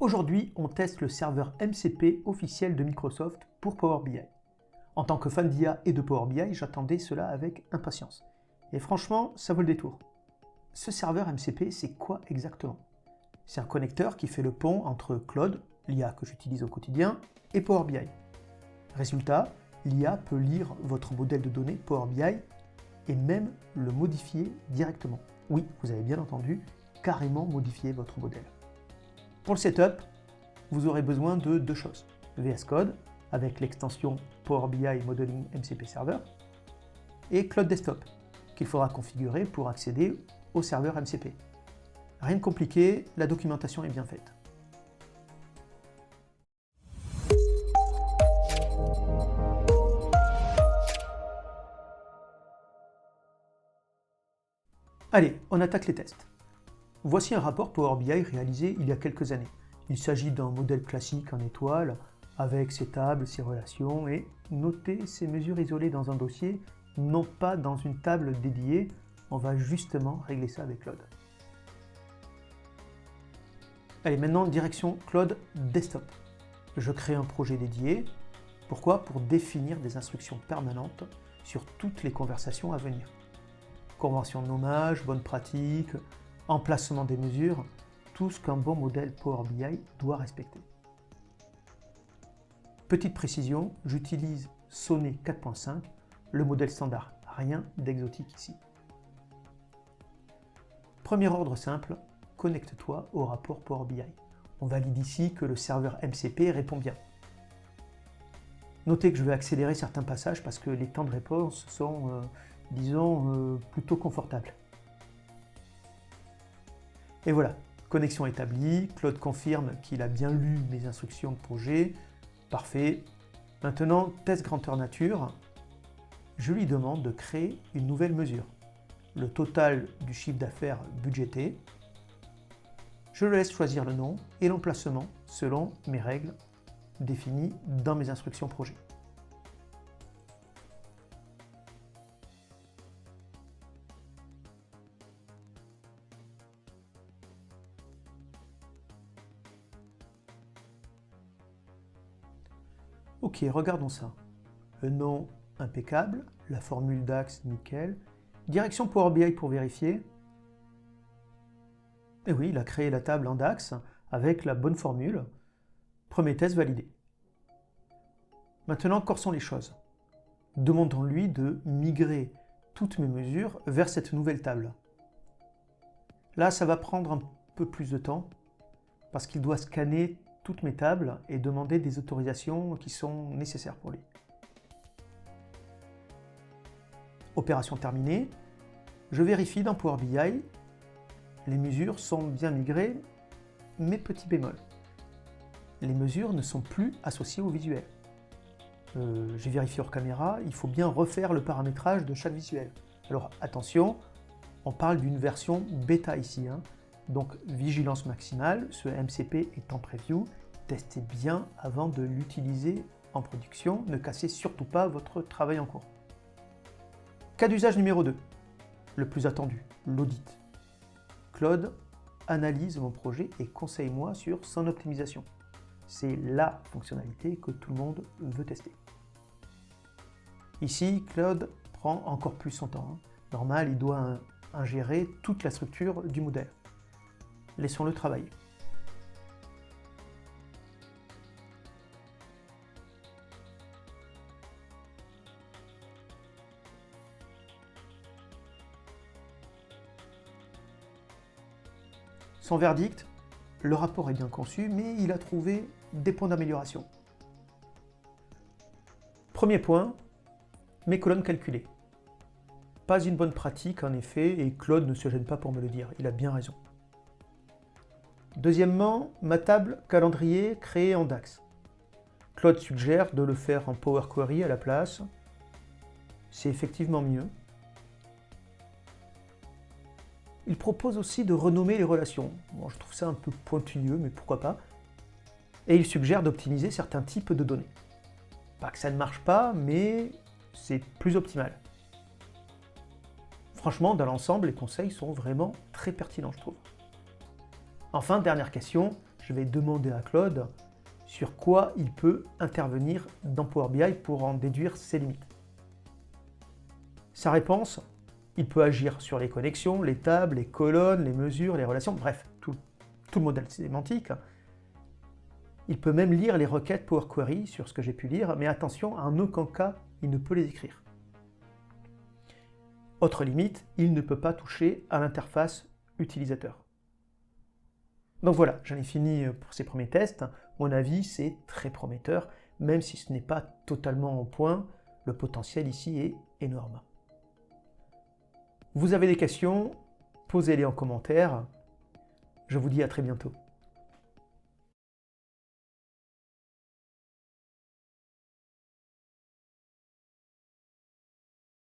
Aujourd'hui, on teste le serveur MCP officiel de Microsoft pour Power BI. En tant que fan d'IA et de Power BI, j'attendais cela avec impatience. Et franchement, ça vaut le détour. Ce serveur MCP, c'est quoi exactement? C'est un connecteur qui fait le pont entre Claude, l'IA que j'utilise au quotidien, et Power BI. Résultat, l'IA peut lire votre modèle de données Power BI et même le modifier directement. Oui, vous avez bien entendu, carrément modifier votre modèle. Pour le setup, vous aurez besoin de deux choses. VS Code, avec l'extension Power BI Modeling MCP Server, et Cloud Desktop, qu'il faudra configurer pour accéder au serveur MCP. Rien de compliqué, la documentation est bien faite. Allez, on attaque les tests. Voici un rapport Power BI réalisé il y a quelques années. Il s'agit d'un modèle classique en étoile, avec ses tables, ses relations, et notez ces mesures isolées dans un dossier, non pas dans une table dédiée. On va justement régler ça avec Claude. Allez, maintenant direction Cloud Desktop. Je crée un projet dédié. Pourquoi? Pour définir des instructions permanentes sur toutes les conversations à venir. Convention de nommage, bonnes pratiques, emplacement des mesures, tout ce qu'un bon modèle Power BI doit respecter. Petite précision, j'utilise Sonnet 4.5, le modèle standard, rien d'exotique ici. Premier ordre simple, connecte-toi au rapport Power BI. On valide ici que le serveur MCP répond bien. Notez que je vais accélérer certains passages parce que les temps de réponse sont, plutôt confortables. Et voilà, connexion établie, Claude confirme qu'il a bien lu mes instructions de projet. Parfait. Maintenant, test grandeur nature. Je lui demande de créer une nouvelle mesure. Le total du chiffre d'affaires budgété. Je le laisse choisir le nom et l'emplacement selon mes règles définies dans mes instructions projet. Ok, regardons ça. Le nom impeccable, la formule DAX nickel, direction Power BI pour vérifier. Et oui, il a créé la table en DAX avec la bonne formule. Premier test validé. Maintenant, corsons les choses. Demandons-lui de migrer toutes mes mesures vers cette nouvelle table. Là, ça va prendre un peu plus de temps parce qu'il doit scanner toutes mes tables et demander des autorisations qui sont nécessaires pour lui. Opération terminée. Je vérifie dans Power BI. Les mesures sont bien migrées, mais petit bémol. Les mesures ne sont plus associées au visuel. J'ai vérifié hors caméra, il faut bien refaire le paramétrage de chaque visuel. Alors attention, on parle d'une version bêta ici. Donc vigilance maximale, ce MCP est en preview, testez bien avant de l'utiliser en production, ne cassez surtout pas votre travail en cours. Cas d'usage numéro 2, le plus attendu, l'audit. Claude analyse mon projet et conseille-moi sur son optimisation. C'est la fonctionnalité que tout le monde veut tester. Ici, Claude prend encore plus son temps. Normal, il doit ingérer toute la structure du modèle. Laissons-le travailler. Son verdict, le rapport est bien conçu, mais il a trouvé des points d'amélioration. Premier point, mes colonnes calculées. Pas une bonne pratique en effet, et Claude ne se gêne pas pour me le dire, il a bien raison. Deuxièmement, ma table calendrier créée en DAX. Claude suggère de le faire en Power Query à la place. C'est effectivement mieux. Il propose aussi de renommer les relations. Bon, je trouve ça un peu pointilleux, mais pourquoi pas. Et il suggère d'optimiser certains types de données. Pas que ça ne marche pas, mais c'est plus optimal. Franchement, dans l'ensemble, les conseils sont vraiment très pertinents, je trouve. Enfin, dernière question, je vais demander à Claude sur quoi il peut intervenir dans Power BI pour en déduire ses limites. Sa réponse, il peut agir sur les connexions, les tables, les colonnes, les mesures, les relations, bref, tout le modèle sémantique. Il peut même lire les requêtes Power Query sur ce que j'ai pu lire, mais attention, en aucun cas, il ne peut les écrire. Autre limite, il ne peut pas toucher à l'interface utilisateur. Donc voilà, j'en ai fini pour ces premiers tests. Mon avis, c'est très prometteur, même si ce n'est pas totalement en point, le potentiel ici est énorme. Vous avez des questions, posez-les en commentaire. Je vous dis à très bientôt.